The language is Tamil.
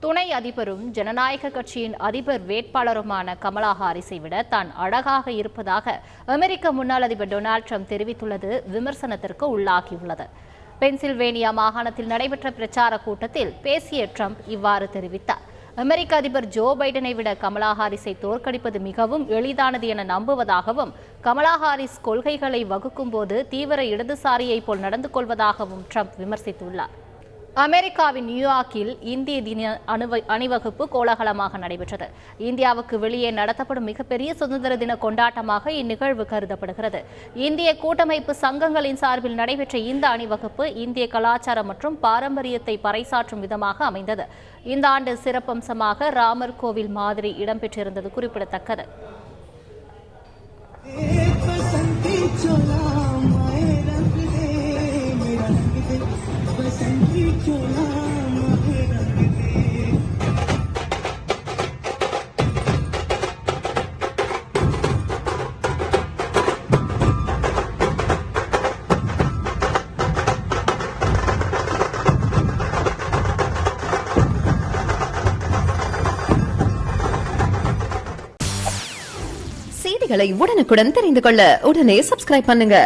துணை அதிபரும் ஜனநாயக கட்சியின் அதிபர் வேட்பாளருமான கமலா ஹாரிஸை விட தான் அழகாக இருப்பதாக அமெரிக்க முன்னாள் அதிபர் டொனால்டு ட்ரம்ப் தெரிவித்துள்ளது விமர்சனத்திற்கு உள்ளாகியுள்ளது. பென்சில்வேனியா மாகாணத்தில் நடைபெற்ற பிரச்சார கூட்டத்தில் பேசிய ட்ரம்ப் இவ்வாறு தெரிவித்தார். அமெரிக்க அதிபர் ஜோ பைடனை விட கமலா ஹாரிஸை தோற்கடிப்பது மிகவும் எளிதானது என நம்புவதாகவும், கமலா ஹாரிஸ் கொள்கைகளை வகுக்கும் போது தீவிர இடதுசாரியை போல் நடந்து கொள்வதாகவும் ட்ரம்ப் விமர்சித்துள்ளார். அமெரிக்காவின் நியூயார்க்கில் இந்திய தின அணிவகுப்பு கோலாகலமாக நடைபெற்றது. இந்தியாவுக்கு வெளியே நடத்தப்படும் மிகப்பெரிய சுதந்திர தின கொண்டாட்டமாக இந்நிகழ்வு கருதப்படுகிறது. இந்திய கூட்டமைப்பு சங்கங்களின் சார்பில் நடைபெற்ற இந்த அணிவகுப்பு இந்திய கலாச்சாரம் மற்றும் பாரம்பரியத்தை பறைசாற்றும் விதமாக அமைந்தது. இந்த ஆண்டு சிறப்பம்சமாக ராமர் கோவில் மாதிரி இடம்பெற்றிருந்தது குறிப்பிடத்தக்கது. செய்திகளை உடனுக்குடன் தெரிந்து கொள்ள உடனே சப்ஸ்கிரைப் பண்ணுங்க.